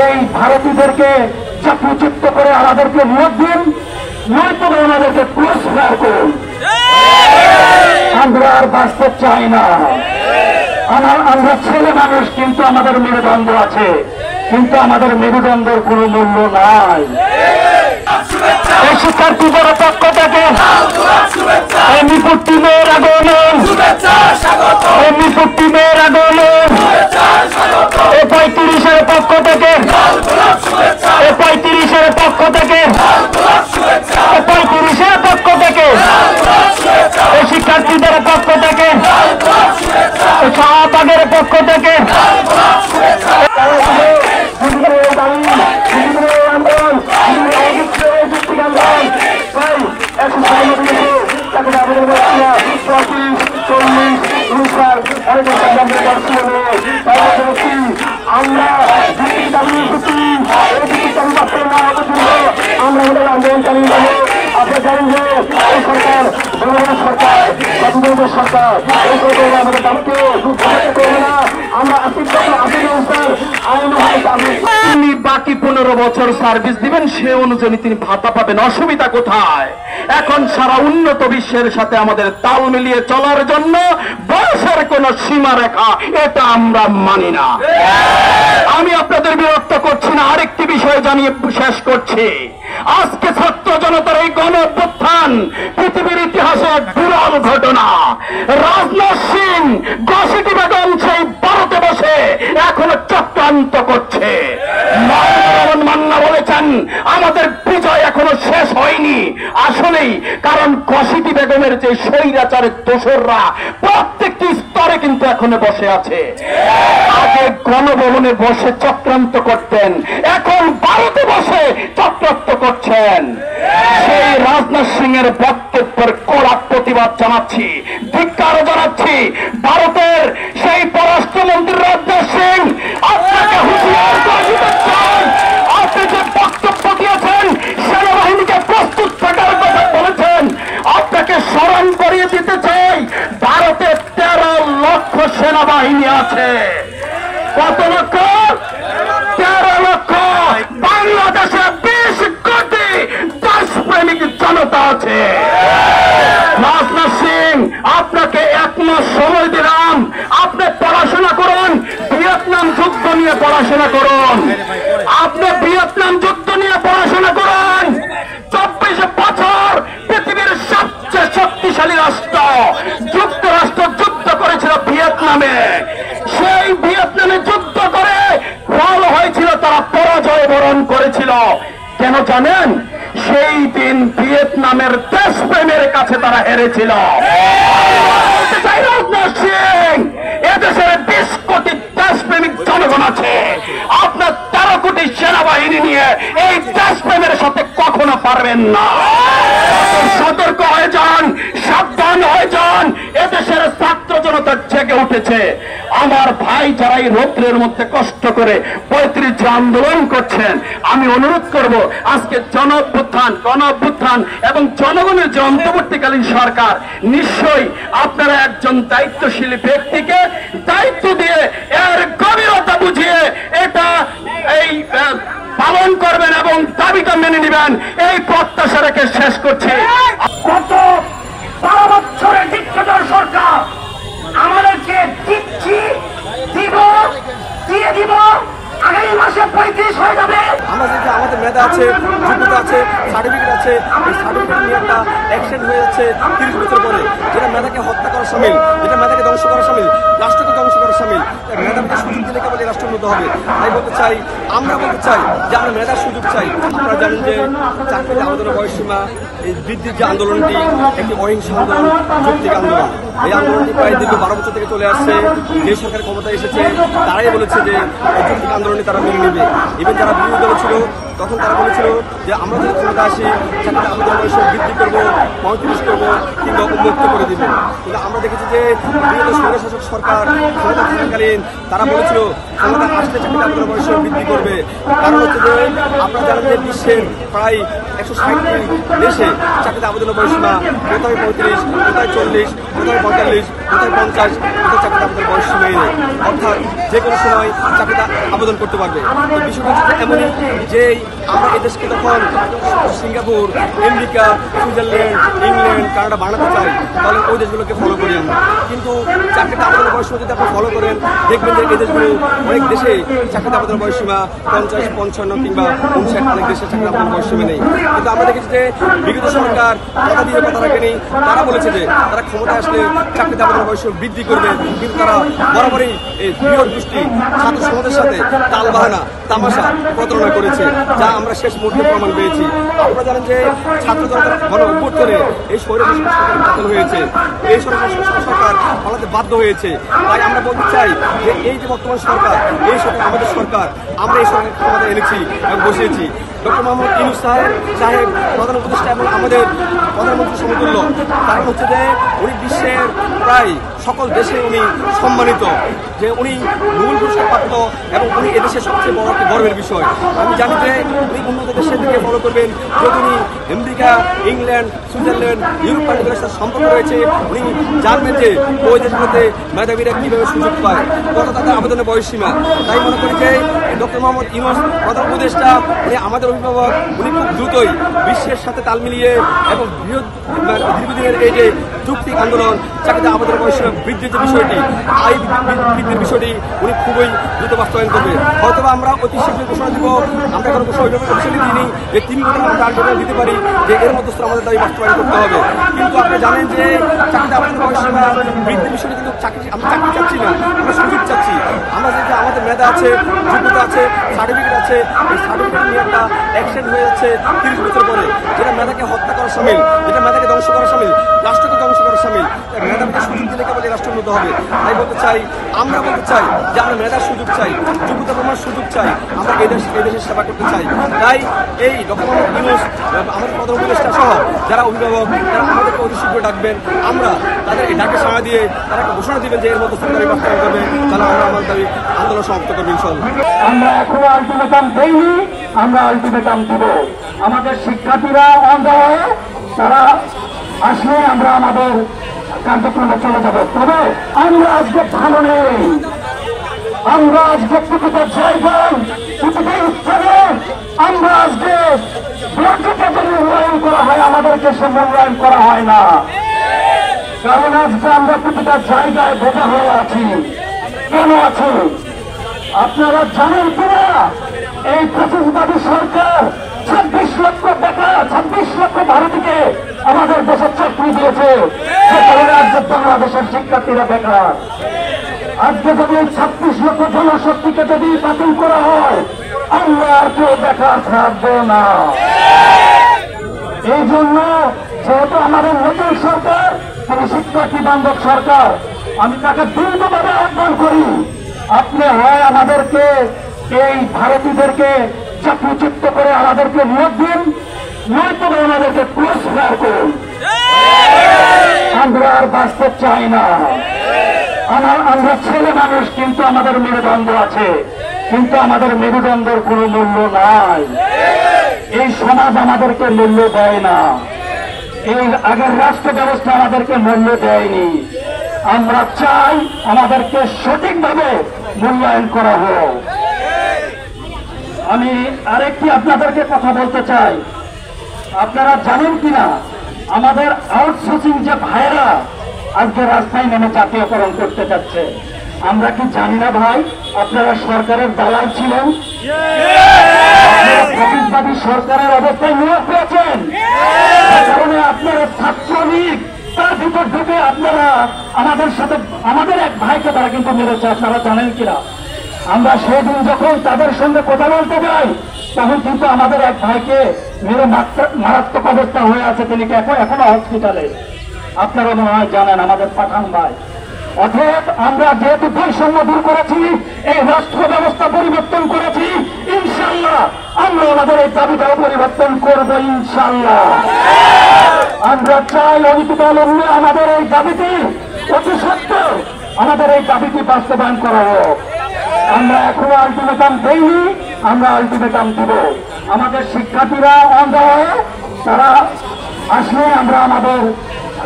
এই ভারতীয়দেরকে চাকরিচ্যুত করে আমাদেরকে নিয়োগ দিন, নয়তো আমাদেরকে পুরস্কার করুন। আমরা আর বাঁচতে চাই না। আমরা ছেলে মানুষ, কিন্তু আমাদের মেরুদণ্ড আছে, কিন্তু আমাদের মেরুদণ্ডের কোন মূল্য নাই। এই শিক্ষার্থীদের পক্ষ থেকে মিপুটি মেয়ের আগমন, মিপুটি মেয়ের আগমন, এই 35-এর পক্ষ থেকে, এই 35-এর পক্ষ থেকে, এই 35-এর পক্ষ থেকে, এই শিক্ষার্থীদের পক্ষ থেকে, এই শাহবাগের পক্ষ থেকে আমরা আন্দোলন চালিয়ে যাবো। আপনি জানেন যে এই সরকার সরকার সরকার আমাদের দায়িত্ব করবে না। আমরা তিনি বাকি 15 বছর সার্ভিস দিবেন, সে অনুযায়ী তিনি ভাতা পাবেন। অসুবিধা কোথায়? এখন সারা উন্নত বিশ্বের সাথে আমাদের তাল মিলিয়ে চলার জন্য বয়সের কোন সীমারেখা এটা আমরা মানি না। আমি আপনাদের বিরক্ত করছি না, আরেকটি বিষয় জানিয়ে শেষ করছি। আজকে ছাত্র জনতার এই গণ অভ্যুত্থান পৃথিবীর ইতিহাসে এক বিরল ঘটনা। রাজনাথ সিং ঘোষিত বেগম সেই ভারতে বসে এখনো চক্রান্ত করছে। মান্না বলেছেন আমাদের বিজয় এখনো শেষ হয়নি। আসলেই, কারণ ঘোষিত বেগমের যে স্বৈরাচারের দোসররা প্রত্যেকটি স্তরে কিন্তু এখনো বসে আছে। আগে গণভবনে বসে চক্রান্ত করতেন, এখন ভারতে বসে চক্রান্ত করছেন। সেই রাজনাথ সিং এর বক্তব্যের কড়া প্রতিবাদ জানাচ্ছি, ধিক্কার জানাচ্ছি। ভারতের সেই পররাষ্ট্রমন্ত্রী রাজনাথ সিং, আপনাকে হুঁশিয়ার করে দিতে চান। আপনি যে বক্তব্য দিয়েছেন, সেনাবাহিনীকে প্রস্তুত থাকার কথা বলেছেন, আপনাকে স্মরণ করিয়ে দিতে চাই ভারতে 13 লক্ষ সেনাবাহিনী আছে। কত লক্ষ? 13 লক্ষ। বাংলাদেশে 20 কোটি দেশপ্রেমিক জনতা আছে। রাজনাথ সিং, আপনাকে 1 মাস সময় দিলাম, আপনি পড়াশোনা করুন, ভিয়েতনাম যুদ্ধ নিয়ে পড়াশোনা করুন। আপনি ভিয়েতনাম যুদ্ধ নিয়ে পড়াশোনা করুন। 24 বছর পৃথিবীর সবচেয়ে শক্তিশালী রাষ্ট্র যুক্তরাষ্ট্র যুদ্ধ করেছিল ভিয়েতনামে। সেই ভিয়েতনামে যুদ্ধ করে ফল হয়েছিল, তারা পরাজয় বরণ করেছিল। কেন জানেন? সেই দিন ভিয়েতনামের দেশপ্রেমের কাছে তারা হেরেছিল। রাজনাথ সিং, এদেশের 20 কোটি দেশপ্রেমিক জনগণ আছে। আপনার 13 কোটি সেনাবাহিনী নিয়ে এই দেশপ্রেমের সাথে কখনো পারবেন না। সতর্ক হয়ে যান, সাবধান হয়ে যান। এদেশের ছাত্র জনতা জেগে উঠেছে। আমার ভাই যারা এই রৌদ্রের মধ্যে কষ্ট করে 35 আন্দোলন করছেন, আমি অনুরোধ করব, আজকে গণ অভ্যুত্থান এবং জনগণের যে অন্তর্বর্তীকালীন সরকার, নিশ্চয়ই আপনারা একজন দায়িত্বশীল ব্যক্তিকে দায়িত্ব দিয়ে এর গভীরতা বুঝিয়ে এটা এই পালন করবেন এবং দাবিটা মেনে নেবেন, এই প্রত্যাশা রেখে শেষ করছি। গত 12 বছরের ডিক্টেটর সরকার আমাদেরকে দিয়ে দিব, আগামী মাসে 35 হয়ে যাবে। আমরা যে আমাদের মেধা আছে, যোগ্যতা আছে, সার্টিফিকেট আছে, এই সার্টিফিকেট নিয়ে একটা অ্যাকশন হয়ে যাচ্ছে 30 বছর পরে, যেটা মেধাকে হত্যা করা সামিল, যেটা মেধাকে ধ্বংস করা সামিল, রাষ্ট্রকে ধ্বংস করা সামিল। মেধাকে সুযোগ দিলে কেবল এই রাষ্ট্র উন্নত হবে। তাই বলতে চাই, আমরা বলতে চাই যে আমরা মেধার সুযোগ চাই। আপনারা জানেন যে চাকরিতে আবেদনের বয়সসীমা এই বৃদ্ধির যে আন্দোলনটি একটি অহিংস আন্দোলন, যৌক্তিক আন্দোলন। এই আন্দোলনটি প্রায় দীর্ঘ 12 বছর থেকে চলে আসছে। যে সরকার ক্ষমতায় এসেছে তারাই বলেছে যে যৌক্তিক আন্দোলনে তারা মেনে নেবে। ইভেন যারা বিরোধী দল ছিল তখন তারা বলেছিল যে আমরা যদি ক্ষমতা আসি চাকরিতে আবেদন বয়স বৃদ্ধি করবো, 35 করবো কিংবা উন্মুক্ত করে দিব। কিন্তু আমরা দেখেছি যে বিগত স্বৈরশাসক সরকার ক্ষমতা থাকাকালীন তারা বলেছিল ক্ষমতা আসলে চাকরিতে আবেদন বয়স বৃদ্ধি করবে। কারণ হচ্ছে যে আপনারা জানেন যে বিশ্বের প্রায় 160টি দেশে চাকরিতে আবেদনের বয়সীমা কোথায় 35, কোথায় 40, কোথায় 45, কোথায় 50, কোথায় চাকরিতে আবেদনের বয়সীমা নেই, অর্থাৎ যে কোনো সময় চাকরিতে আবেদন করতে পারবে। তো বিষয়টা হচ্ছে এমনই যে আমরা এই দেশকে তখন Singapore, America, Switzerland, England, Canada বানাতে চাই, তাহলে ওই দেশগুলোকে ফলো করি আমরা। কিন্তু চাকরিতে আবেদনের বয়সীমা যদি আপনি ফলো করেন দেখবেন যে এই দেশগুলো অনেক দেশে চাকরিতে আবেদনের বয়সীমা 50, 55 কিংবা 59, অনেক দেশে চাকরিতে আবেদনের বয়সীমা নেই। কিন্তু আমরা দেখেছি যে বিগত সরকার কথা দিয়ে কথা রাখেনি। তারা বলেছে যে তারা ক্ষমতা আসলে চাকরিতে আবেদনের বয়স বৃদ্ধি করবে, কিন্তু তারা বরাবরই এই বৃহৎ গোষ্ঠী ছাত্র সমাজের সাথে তালবাহানা, তামাশা, প্রতারণা করেছে, যা আমরা শেষ মুহূর্তে প্রমাণ পেয়েছি। আপনারা জানেন যে ছাত্র জনতার গণ অভ্যুত্থানে এই স্বৈরশাসক সরকার পতন হয়েছে, এই স্বৈরশাসক সরকার পালাতে বাধ্য হয়েছে। তাই আমরা বলতে চাই যে এই যে বর্তমান সরকার, এই সরকার আমাদের সরকার, আমরা এই সরকার ক্ষমতা এনেছি এবং বসিয়েছি। ডক্টর মোহাম্মদ ইউনূস সাহেব প্রধান উপদেষ্টা এবং আমাদের প্রধানমন্ত্রী সমতুল্য। কারণ হচ্ছে যে উনি বিশ্বের প্রায় সকল দেশে উনি সম্মানিত, যে উনি নোবেল পুরস্কার প্রাপ্ত এবং উনি এদেশের সবচেয়ে বড় একটি গর্বের বিষয়। আমি জানি যে উনি উন্নত দেশের দিকে ফলো করবেন, যদি উনি আমেরিকা, ইংল্যান্ড, সুইজারল্যান্ড, ইউরোপ কান্ট্রিগুলোর সাথে সম্পর্ক রয়েছে, উনি জানবেন যে ওই দেশগুলোতে মেধাবীরা কীভাবে সুযোগ পায়, কত তাদের আবেদনের বয়সসীমা। তাই মনে করি যে ডক্টর মোহাম্মদ ইউনূস প্রধান উপদেষ্টা, উনি আমাদের অভিভাবক, উনি খুব দ্রুতই বিশ্বের সাথে তাল মিলিয়ে এবং দীর্ঘদিনের এই যে যৌক্তিক আন্দোলন, চাকরিতে আবেদনের বয়স বৃদ্ধির যে বিষয়টি, আয় বৃদ্ধির বিষয়টি উনি খুবই দ্রুত বাস্তবায়ন করবে। হয়তো আমরা অতি শীঘ্রই ঘোষণা দিব, আমরা কোনো ঘোষণা অফিসিয়ালি দিইনি যে 3 বছর আমরা টার্গেট দিতে পারি যে এর মধ্যে আমাদের দাবি বাস্তবায়ন করতে হবে। কিন্তু আপনি জানেন যে চাকরিতে আবেদনের বয়স বৃদ্ধির বিষয়টি কিন্তু আমরা চাকরি চাচ্ছি না, আমরা সুযোগ চাচ্ছি। আমরা যে আমাদের মেধা আছে, যোগ্যতা আছে, সার্টিফিকেট আছে, এই সার্টিফিকেট নিয়ে একটা অ্যাক্সিডেন্ট হয়ে যাচ্ছে 30 বছর পরে, যেটা মেধাকে হত্যা করা সামিল, যেটা মেধাকে ধ্বংস করা সামিল, রাষ্ট্রকে ধ্বংস করা সামিল। মেধাকে সুযোগ দিলে কেবল রাষ্ট্র উন্নত হবে। তাই বলতে চাই, আমরা বলতে চাই যে আমরা মেধার সুযোগ চাই, যোগ্যতা প্রমাণ সুযোগ চাই, আমরা এই দেশের সেবা করতে চাই। তাই এই ডক্টর মোহাম্মদ ইউনূস, আমাদের প্রধান উপদেষ্টা সহ যারা অভিভাবক, তারা আমাদেরকে অতি শীঘ্র ডাকবেন, আমরা তাদের এই ডাকে সাড়া দিয়ে তারা একটা ঘোষণা দিবেন যে এর মধ্যে সরকারি বাস্তবায়ন করবে, তাহলে আমরা আমাদের দাবি আন্দোলন সমাপ্ত করবো ইনশাআল্লাহ। আমরা এখনো আলটিমেটাম দেইনি, আমরা আলটিমেটাম দিব। আমাদের শিক্ষার্থীরা অন্ধ, তারা আসলে আমরা আমাদের কার্যক্রমে চলে যাব। তবে আমরা আজকে ভালো নেই, আমরা আজকে প্রকৃত জায়গায় প্রকৃত স্থানে আমরা আজকে ব্লককে যদি মূল্যায়ন করা হয়, আমাদেরকে সে মূল্যায়ন করা হয় না। কারণ আজকে আমরা প্রতিটা জায়গায় বোঝা হয়ে আছি। কেন আছি আপনারা জানেন কিনা? এই ফ্যাসিস্টবাদী সরকার 26 লক্ষ বেকার, 26 লক্ষ ভারতীয়কে আমাদের দেশের চাকরি দিয়েছে, সে কারণে আজকে বাংলাদেশের শিক্ষার্থীরা বেকার। আজকে যদি 26 লক্ষ জনশক্তিকে যদি বাতিল করা হয়, আমরা আর কেউ বেকার থাকবো না। এই জন্য যেহেতু আমাদের নতুন সরকার, তিনি শিক্ষার্থী বান্ধব সরকার, আমি তাকে দ্রুতভাবে আহ্বান করি, আপনি হয় আমাদেরকে এই ভারতীয়দেরকে চাকরিচ্যুত করে আমাদেরকে নিয়োগ দিন, নয়তো আমাদেরকে পুরস্কার করুন। আমরা আর বাঁচতে চাই না। আমরা ছেলে মানুষ, কিন্তু আমাদের মেরুদণ্ড আছে, কিন্তু আমাদের মেরুদণ্ডের কোনো মূল্য নাই। এই সমাজ আমাদেরকে মূল্য দেয় না, এই আগের রাষ্ট্র ব্যবস্থা আমাদেরকে মূল্য দেয়নি। আমরা চাই আমাদেরকে সঠিকভাবে মূল্যায়ন করা হোক। আমি আরেকটি আপনাদেরকে কথা বলতে চাই, আপনারা জানেন কিনা আমাদের আউটসোর্সিং যে ভাইয়েরা আজকে রাস্তায় নেমে জাতীয়করণ করতে যাচ্ছে, আমরা কি জানি না ভাই? আপনারা সরকারের দালাল ছিলেন, ফ্যাসিস্টবাদী সরকারের অবস্থায় নিয়োগ পেয়েছেন, কারণে আপনারা ছাত্রলীগ তার ভিতর ঢুকে আপনারা আমাদের সাথে, আমাদের এক ভাইকে তারা কিন্তু মেরেছে, আপনারা জানেন কিনা? আমরা সেদিন যখন তাদের সঙ্গে কথা বলতে যাই, তখন কিন্তু আমাদের এক ভাইকে মেরে মারাত্মক অবস্থা হয়ে আছে, তিনি এখনো হসপিটালে। আপনারা মনে হয় জানেন, আমাদের পাঠান ভাই। অতএব আমরা যেহেতু বৈষম্য দূর করেছি, এই রাষ্ট্র ব্যবস্থা পরিবর্তন করেছি, ইনশাআল্লাহ আমরা আমাদের এই দাবিটাও পরিবর্তন করবো ইনশাআল্লাহ। আমরা চাই অনিতবিলম্বে আমাদের এই দাবিটি অতি সত্ত্বর আমাদের এই দাবিটি বাস্তবায়ন করা হোক। আমরা এখনো আলটিমেটাম দেইনি, আমরা আলটিমেটাম দিব। আমাদের শিক্ষার্থীরা অন্ধ হয়ে তারা আসলে আমরা আমাদের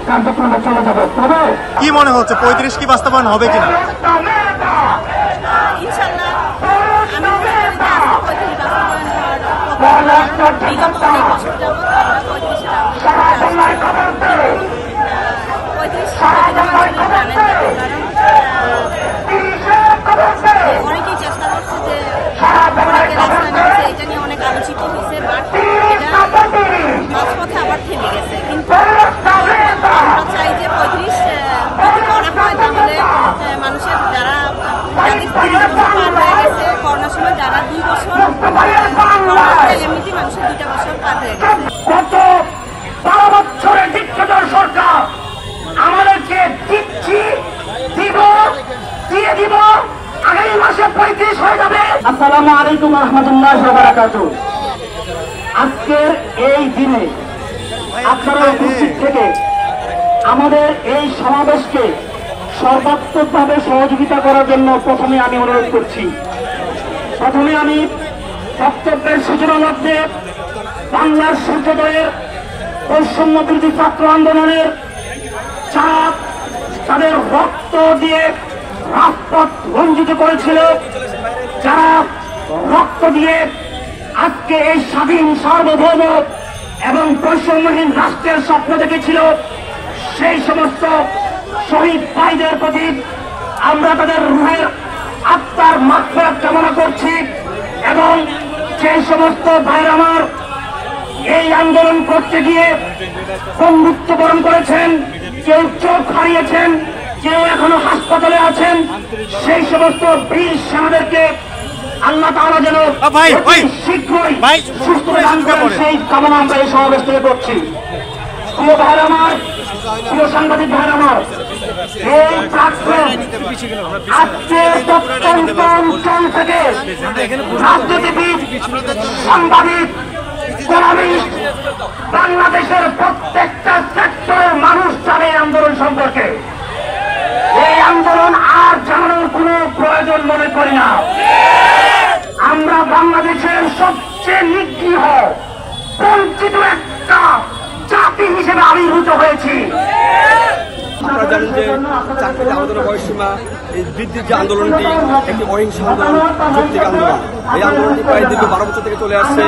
কার্যক্রমে চলে যাব। তবে কি মনে হচ্ছে 35 কি বাস্তবায়ন হবে কিনা? ইনশাআল্লাহ আমি মনে করি যে আজকে 35 বাস্তবায়ন হওয়ার বিগত অনেক বছর যাবত আমরা 35 অনেকেই চেষ্টা করছে যে অনেকে রাস্তা নেমেছে, এটা নিয়ে অনেক আলোচিত হয়েছে, বাট এটা মাঝপথে আবার থেমে গেছে। কিন্তু আমরা চাই যে 35 যদি করা হয় তাহলে মানুষের যারা যাদের 30 বছর পার হয়ে গেছে, করোনার সময় যারা 2 বছর, এমনিতেই মানুষের 2টা বছর পার হয়ে গেছে। গত 12 বছরের ডিক্টেটর সরকার আমাদেরকে দিচ্ছি, দিয়ে দিব, আগামী মাসে 35 হয়ে যাবে। আসসালামু আলাইকুম রহমতুল্লাহি ওয়া বারাকাতুহু। আজকের এই দিনে আপনারা উপস্থিত থেকে আমাদের এই সমাবেশকে সর্বাত্মকভাবে সহযোগিতা করার জন্য প্রথমে আমি অনুরোধ করছি। প্রথমে আমি বক্তব্যের সূচনার মধ্যে বাংলার সূর্যোদয়ের বৈষম্য বিরোধী ছাত্র আন্দোলনের যারা তাদের রক্ত দিয়ে রাজপথ রঞ্জিত করেছিল, যারা রক্ত দিয়ে আজকে এই স্বাধীন সার্বভৌম এবং বৈষম্যহীন রাষ্ট্রের স্বপ্ন দেখেছিল, সেই সমস্ত শহীদ ভাইদের প্রতি আমরা তাদের রুহের আত্মার মাগফিরাত কামনা করছি। এবং সেই সমস্ত ভাইরা আমার এই আন্দোলন করতে গিয়ে বন্ধুত্ব বরণ করেছেন, কেউ চোখ হারিয়েছেন, কেউ এখনো হাসপাতালে আছেন, সেই সমস্ত বীর সেনাদেরকে আল্লাহ তাআলা যেন শীঘ্রই সুস্থ দান করেন, সেই কামনা আমরা এই সমাবেশ থেকে করছি। প্রিয় ভাইরা আমার, প্রিয় সাংবাদিক ভাইরা আমার, এই প্ল্যাটফর্ম আজকে প্রত্যন্ত অঞ্চল থেকে রাজনীতিবিদ, সাংবাদিক, কলামিস্ট, বাংলাদেশের প্রত্যেকটা সেক্টরের মানুষ জানে এই আন্দোলন সম্পর্কে। এই আন্দোলন আর জানানোর কোনো প্রয়োজন মনে করি না। আমরা বাংলাদেশের সবচেয়ে নিগৃহ বঞ্চিত একটা জাতি হিসেবে আবির্ভূত হয়েছি। আপনারা জানেন যে চাকরিতে আবেদনের বয়সসীমা এই বৃদ্ধির যে আন্দোলনটি একটি অহিংস আন্দোলন, যৌক্তিক আন্দোলন। এই আন্দোলনটি প্রায় দীর্ঘ 12 বছর থেকে চলে আসছে।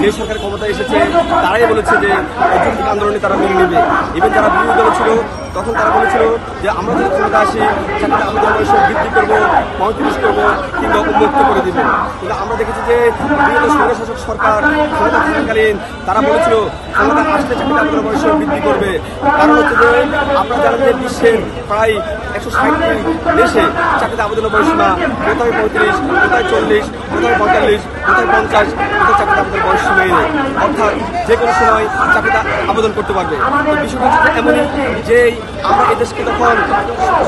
যে সরকার ক্ষমতায় এসেছে তারাই বলেছে যে এই যৌক্তিক আন্দোলনে তারা মেনে নেবে। ইভেন যারা বিরোধী দল ছিল তখন তারা বলেছিল যে আমরা যদি ক্ষমতা আসি চাকরিতে আবেদন বয়স বৃদ্ধি করবো, 35 করবো কিংবা উন্মুক্ত করে দিব। কিন্তু আমরা দেখেছি যে বিগত স্বৈরশাসক সরকার ক্ষমতা থাকাকালীন তারা বলেছিল ক্ষমতা আসলে চাকরিতে আবেদন বয়স বৃদ্ধি করবে। কারণ হচ্ছে যে আপনারা জানেন যে বিশ্বের প্রায় 160টি দেশে চাকরিতে আবেদনের বয়সীমা কোথায় 35, কোথায় 40, কোথায় 45, কোথায় 50, কোথায় চাকরিতে আবেদনের বয়সীমা নেই। অর্থাৎ যে কোনো সময় চাকরিতে আবেদন করতে পারবে। তো বিষয়টা হচ্ছে এমনই যে আমরা এই দেশকে তখন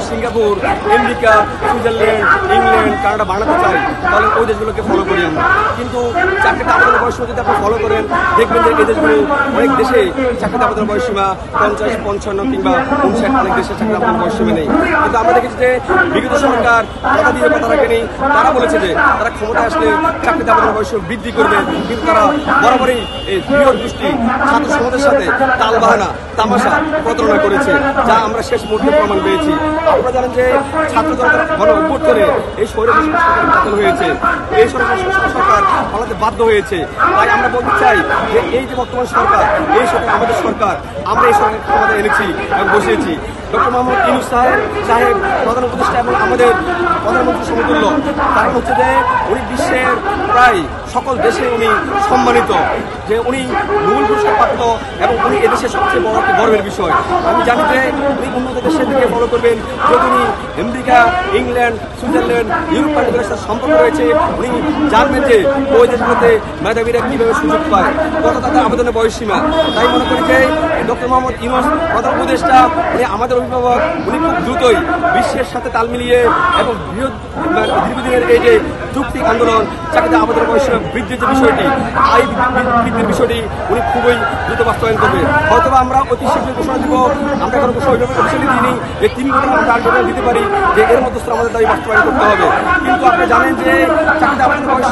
Singapore, America, Switzerland, England, Canada বানাতে চাই, তাহলে ওই দেশগুলোকে ফলো করি আমরা। কিন্তু চাকরিতে আবেদনের বয়সীমা যদি আপনি ফলো করেন দেখবেন যে এই দেশগুলো অনেক দেশে চাকরিতে আবেদনের বয়সীমা 50, 55 কিংবা 59, অনেক দেশে চাকরিতে আবেদনের বয়সীমা নেই। কিন্তু আমরা দেখেছি যে বিগত সরকার কথা দিয়ে কথা রাখেনি। তারা বলেছে যে তারা ক্ষমতায় আসলে চাকরিতে আবেদনের বয়স বৃদ্ধি করবে, কিন্তু তারা বরাবরই এই বৃহৎ গোষ্ঠী ছাত্র সমাজের সাথে তালবাহানা, তামাশা, প্রতারণা করেছে, যা আমরা শেষ মুহূর্তে প্রমাণ পেয়েছি। আপনারা জানেন যে ছাত্র জনতার গণ অভ্যুত্থানে এই স্বৈরশাসক সরকার পতন হয়েছে, এই স্বৈরশাসক সরকার পালাতে বাধ্য হয়েছে। তাই আমরা বলতে চাই যে এই যে বর্তমান সরকার, এই সরকার আমাদের সরকার, আমরা এই সরকার ক্ষমতায় এনেছি এবং বসিয়েছি। ডক্টর মোহাম্মদ ইউনূস সাহেব প্রধান উপদেষ্টা এবং আমাদের প্রধানমন্ত্রী সমতুল্য। কারণ হচ্ছে যে উনি বিশ্বের প্রায় সকল দেশে উনি সম্মানিত, যে উনি নোবেল পুরস্কার প্রাপ্ত এবং উনি এদেশের সবচেয়ে বড় একটা গর্বের বিষয়। আমি জানি যে উনি উন্নত দেশের দিকে ফলো করবেন। যদি উনি আমেরিকা, ইংল্যান্ড, সুইজারল্যান্ড, ইউরোপ কান্ট্রিগুলোর সাথে সম্পর্ক রয়েছে, উনি জানবেন যে ওই দেশগুলোতে মেধাবীরা কীভাবে সুযোগ পায়, কত তাদের আবেদনের বয়সসীমা। তাই মনে করি যে ডক্টর মোহাম্মদ ইউনূস প্রধান উপদেষ্টা, উনি আমাদের অভিভাবক, উনি খুব দ্রুতই বিশ্বের সাথে তাল মিলিয়ে এবং দীর্ঘদিনের এই যে যৌক্তিক আন্দোলন চাকরিতে আমাদের বয়স বৃদ্ধির যে বিষয়টি এই বৃদ্ধির বিষয়টি উনি খুবই দ্রুত বাস্তবায়ন করবে। হয়তো আমরা অতি শীঘ্র ঘোষণা দিব, আমরা এখন অফিসিয়ালি দিইনি যে 3 ঘন্টা আমরা আলটিমেটাম দিতে পারি যে এর মধ্যে আমাদের দাবি বাস্তবায়ন করতে হবে। কিন্তু আপনি জানেন যে চাকরিতে আমাদের বয়স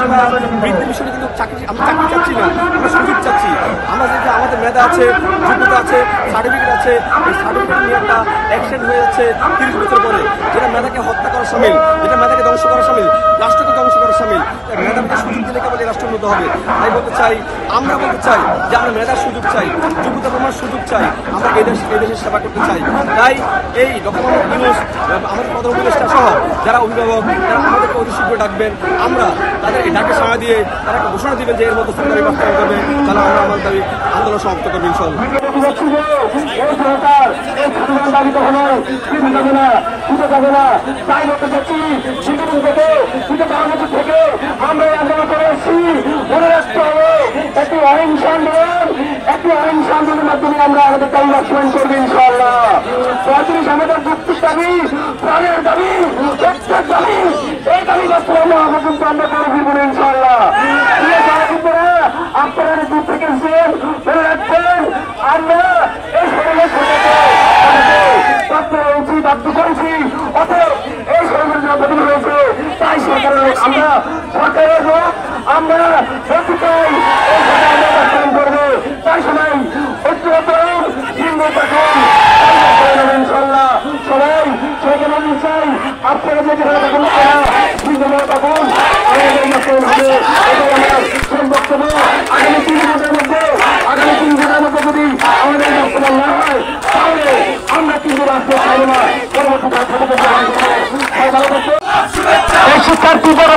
বৃদ্ধির বিষয়টি কিন্তু আমরা চাকরি চাচ্ছি না, আমরা সুযোগ চাচ্ছি। আমরা যে আমাদের মেধা আছে, যোগ্যতা আছে, সার্টিফিকেট আছে, এই সার্টিফিকেট নিয়ে একটা অ্যাকশন হয়ে যাচ্ছে 30 বছর পরে, যেটা মেধাকে হত্যা করা সামিল, যেটা মেধাকে ধ্বংস করা সামিল, রাষ্ট্রকে ধ্বংস করা সামিল। মেধাকে সুযোগ দিলে কেবল এই রাষ্ট্র উন্নত হবে। তাই বলতে চাই, আমরা বলতে চাই যে আমরা মেধার সুযোগ চাই, যোগ্যতা প্রমাণের সুযোগ চাই, আমরা এই দেশের সেবা করতে চাই। তাই এই ডক্টর মোহাম্মদ ইউনূস, আমাদের প্রধান উপদেষ্টা সহ যারা অভিভাবক, যারা আমাদেরকে অতি শীঘ্র ডাকবেন, আমরা তাদের এই ডাকে সাড়া দিয়ে তারা একটা ঘোষণা দিবেন যে এর মধ্যে দাবি বাস্তবায়ন করবে, তাহলে আমরা আমাদের দাবি আন্দোলন সমাপ্ত করবো ইনশাল্লাহ। আমরা আন্দোলন করে এসেছি, মনে রাখতে হবে একটি অহিংসা আন্দোলন, একটি অহিংসা আন্দোলনের মাধ্যমে আমরা আমাদের দাবি বাস্তবায়ন করবো ইনশাআল্লাহ। 35 আমাদের যুক্তির দাবি, প্রাণের দাবি, প্রত্যেক দাবি, এই দাবি বাস্তবায়ন আমরা কিন্তু আমরা করে ফিরবো ইনশাআল্লাহ। আপনারা দূর থেকে এসেছেন, মনে রাখবেন আমরা এই সরকারের সাথে উচিত আত্ম করেছি, অতএব এই সরকারের জন্য গঠন হয়েছে, তাই সরকারের আমরা সরকারের লোক আমরা বলতে চাই এই সরকার আমরা বাস্তবায়ন করবো। তাই সবাই ঐক্যবদ্ধ সিংহ থাকুন ইনশাল্লাহ। সবাই সবাইকে বলতে চাই আপনারা যে যেখানে থাকুন সিংহ থাকুন, আমাদের বাস্তবায়ন হবে। এটাই আমার শেষ বক্তব্য। আগামী 3 ঘন্টার মধ্যে যদি আমাদের বাস্তবায়ন না হয় তাহলে আমরা কিন্তু রাষ্ট্র চাইব না। পরবর্তী এই শিক্ষার্থী যারা